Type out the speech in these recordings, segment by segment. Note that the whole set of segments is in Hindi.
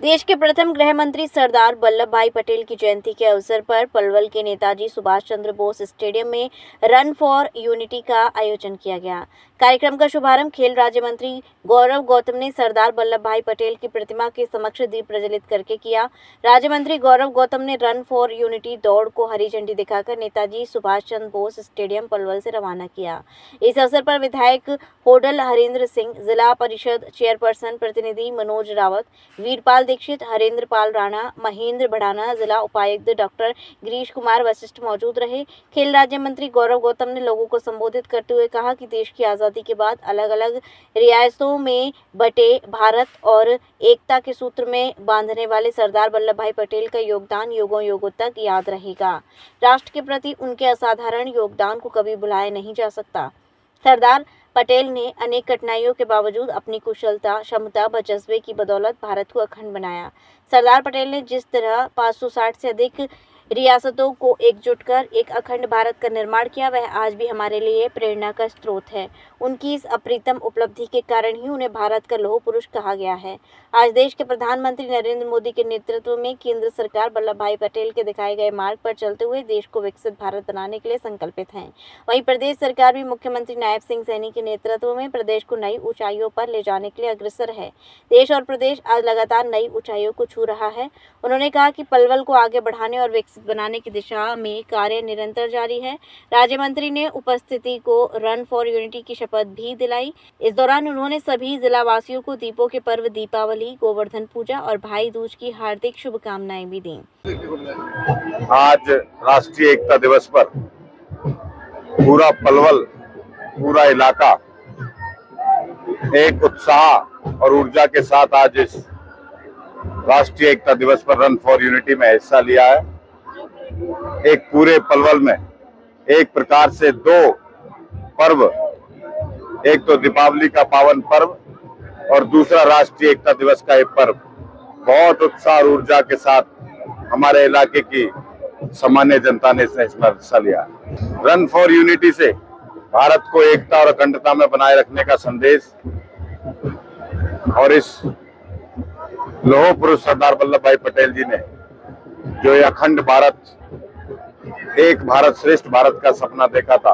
देश के प्रथम गृह मंत्री सरदार वल्लभ भाई पटेल की जयंती के अवसर पर पलवल के नेताजी सुभाष चंद्र बोस स्टेडियम में रन फॉर यूनिटी का आयोजन किया गया। कार्यक्रम का शुभारंभ खेल राज्य मंत्री गौरव गौतम ने सरदार वल्लभ भाई पटेल की प्रतिमा के समक्ष दीप प्रज्वलित करके किया। राज्य मंत्री गौरव गौतम ने रन फॉर यूनिटी दौड़ को हरी झंडी दिखाकर नेताजी सुभाष चंद्र बोस स्टेडियम पलवल से रवाना किया। इस अवसर पर विधायक होडल हरेंद्र सिंह, जिला परिषद चेयरपर्सन प्रतिनिधि मनोज रावत, वीरपाल दीक्षित, हरेंद्र पाल राणा, महेंद्र भड़ाना, जिला उपायुक्त डॉक्टर गिरीश कुमार वशिष्ठ मौजूद रहे। खेल राज्य मंत्री गौरव गौतम ने लोगों को संबोधित करते हुए कहा कि देश की आज़ादी के बाद अलग अलग रियासतों में बटे भारत और एकता के सूत्र में बांधने वाले सरदार वल्लभ भाई पटेल का योगदान युगों युगों तक याद रहेगा। राष्ट्र के प्रति उनके असाधारण योगदान को कभी भुलाया नहीं जा सकता। सरदार पटेल ने अनेक कठिनाइयों के बावजूद अपनी कुशलता, क्षमता व जज्बे की बदौलत भारत को अखंड बनाया। सरदार पटेल ने जिस तरह 560 से अधिक रियासतों को एकजुट कर एक अखंड भारत का निर्माण किया, वह आज भी हमारे लिए प्रेरणा का स्रोत है। उनकी इस अप्रितम उपलब्धि के कारण ही उन्हें भारत का लौह पुरुष कहा गया है। आज देश के प्रधानमंत्री नरेंद्र मोदी के नेतृत्व में केंद्र सरकार वल्लभ भाई पटेल के दिखाए गए मार्ग पर चलते हुए देश को विकसित भारत बनाने के लिए संकल्पित है। वहीं प्रदेश सरकार भी मुख्यमंत्री नायब सिंह सैनी के नेतृत्व में प्रदेश को नई ऊंचाइयों पर ले जाने के लिए अग्रसर है। देश और प्रदेश आज लगातार नई ऊंचाइयों को छू रहा है। उन्होंने कहा कि पलवल को आगे बढ़ाने और विकसित बनाने की दिशा में कार्य निरंतर जारी है। राज्य मंत्री ने उपस्थिति को रन फॉर यूनिटी की शपथ भी दिलाई। इस दौरान उन्होंने सभी जिलावासियों को दीपों के पर्व दीपावली, गोवर्धन पूजा और भाई दूज की हार्दिक शुभकामनाएं भी दी। आज राष्ट्रीय एकता दिवस पर पूरा पलवल, पूरा इलाका एक उत्साह और ऊर्जा के साथ आज इस राष्ट्रीय एकता दिवस पर रन फॉर यूनिटी में हिस्सा लिया है। एक पूरे पलवल में एक प्रकार से दो पर्व, एक तो दीपावली का पावन पर्व और दूसरा राष्ट्रीय एकता दिवस का एक पर्व बहुत उत्साह और ऊर्जा के साथ हमारे इलाके की सामान्य जनता ने इसमें हिस्सा लिया। रन फॉर यूनिटी से भारत को एकता और अखंडता में बनाए रखने का संदेश और इस लौह पुरुष सरदार वल्लभ भाई पटेल जी ने जो ये अखंड भारत, एक भारत श्रेष्ठ भारत का सपना देखा था,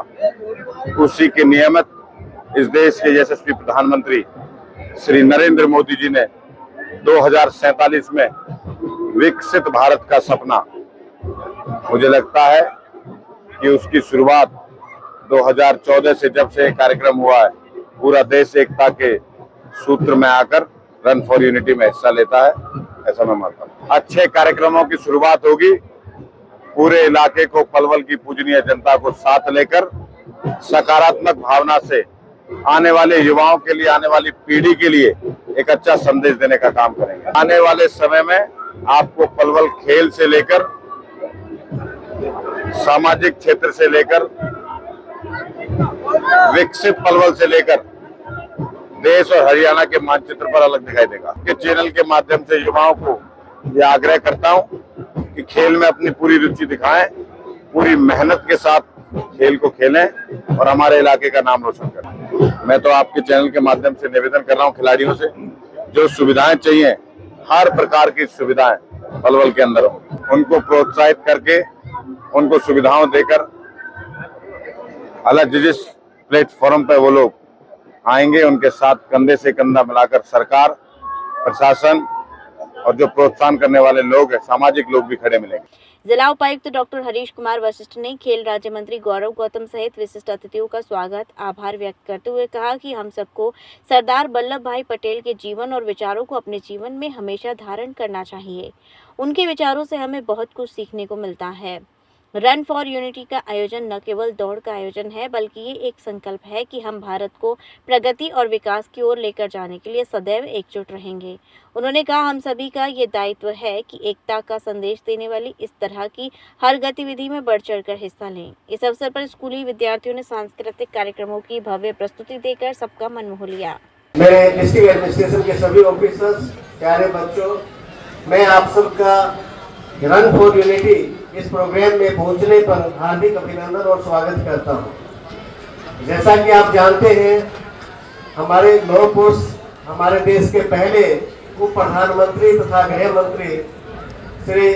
उसी के नियमित इस देश के यशस्वी प्रधानमंत्री श्री नरेंद्र मोदी जी ने 2047 में विकसित भारत का सपना, मुझे लगता है कि उसकी शुरुआत 2014 से जब से कार्यक्रम हुआ है, पूरा देश एकता के सूत्र में आकर रन फॉर यूनिटी में हिस्सा लेता है, ऐसा मैं मानता हूँ। अच्छे कार्यक्रमों की शुरुआत होगी। पूरे इलाके को, पलवल की पूजनीय जनता को साथ लेकर सकारात्मक भावना से आने वाले युवाओं के लिए, आने वाली पीढ़ी के लिए एक अच्छा संदेश देने का काम करेंगे। आने वाले समय में आपको पलवल खेल से लेकर, सामाजिक क्षेत्र से लेकर, विकसित पलवल से लेकर देश और हरियाणा के मानचित्र पर अलग दिखाई देगा। के चैनल के माध्यम से युवाओं को यह आग्रह करता हूं कि खेल में अपनी पूरी रुचि दिखाएं, पूरी मेहनत के साथ खेल को खेलें और हमारे इलाके का नाम रोशन करें। मैं तो आपके चैनल के माध्यम से निवेदन कर रहा हूं खिलाड़ियों से, जो सुविधाएं चाहिए, हर प्रकार की सुविधाएं पलवल के अंदर हो, उनको प्रोत्साहित करके, उनको सुविधाओं देकर अलग जिस प्लेटफॉर्म पर वो लोग आएंगे, उनके साथ कंधे से कंधा मिलाकर सरकार, प्रशासन और जो प्रोत्साहन करने वाले लोग हैं, सामाजिक लोग भी खड़े मिलेंगे। जिला उपायुक्त डॉक्टर हरीश कुमार वशिष्ठ ने खेल राज्य मंत्री गौरव गौतम सहित विशिष्ट अतिथियों का स्वागत, आभार व्यक्त करते हुए कहा कि हम सबको सरदार वल्लभ भाई पटेल के जीवन और विचारों को अपने जीवन में हमेशा धारण करना चाहिए। उनके विचारों से हमें बहुत कुछ सीखने को मिलता है। रन फॉर यूनिटी का आयोजन न केवल दौड़ का आयोजन है, बल्कि ये एक संकल्प है कि हम भारत को प्रगति और विकास की ओर लेकर जाने के लिए सदैव एकजुट रहेंगे। उन्होंने कहा, हम सभी का ये दायित्व है कि एकता का संदेश देने वाली इस तरह की हर गतिविधि में बढ़ चढ़कर हिस्सा लें। इस अवसर पर स्कूली विद्यार्थियों ने सांस्कृतिक कार्यक्रमों की भव्य प्रस्तुति देकर सबका मन मोह लिया। मेरे डिस्ट्रिक्ट एडमिनिस्ट्रेशन के सभी ऑफिसर्स, प्यारे बच्चों, मैं आप सबका रन फॉर यूनिटी इस प्रोग्राम में पहुंचने पर हार्दिक अभिनंदन और स्वागत करता हूं। जैसा कि आप जानते हैं, हमारे लौह पुरुष हमारे देश के पहले उप प्रधानमंत्री तथा गृह मंत्री श्री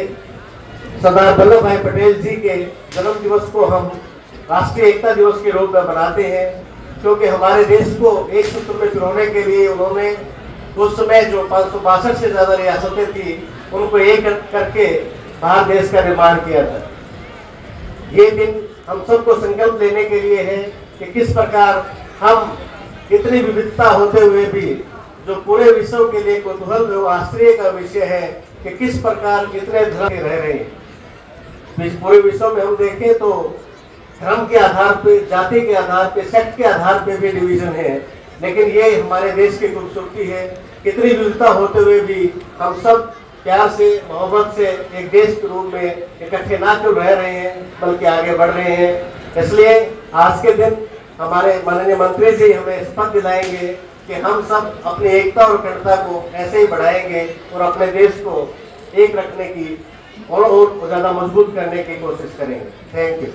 सरदार वल्लभ भाई पटेल जी के जन्म दिवस को हम राष्ट्रीय एकता दिवस के रूप में मनाते हैं, क्योंकि हमारे देश को एक सूत्र में पिरोने के लिए उन्होंने उस समय जो 562 से ज्यादा रियासतें थी उनको एक करके भारत देश का निर्माण किया था। ये दिन हम सबको संकल्प लेने के लिए है कि किस प्रकार हम इतनी विविधता होते हुए भी, जो पूरे विश्व के लिए कुतूहल एवं आश्चर्य का विषय है कि किस प्रकार इतने धर्म के रह रहे हैं। इस पूरे विश्व में हम देखें तो धर्म के आधार पे, जाति के आधार पे, सेक्ट के आधार पे भी डिवीजन है, लेकिन ये हमारे देश की खूबसूरती है। कितनी विविधता होते हुए भी हम सब प्यार से, मोहब्बत से एक देश के रूप में इकट्ठे ना केवल रह रहे हैं बल्कि आगे बढ़ रहे हैं। इसलिए आज के दिन हमारे माननीय मंत्री जी हमें शपथ दिलाएंगे कि हम सब अपनी एकता और अखंडता को ऐसे ही बढ़ाएंगे और अपने देश को एक रखने की और ज्यादा मजबूत करने की कोशिश करेंगे। Thank you.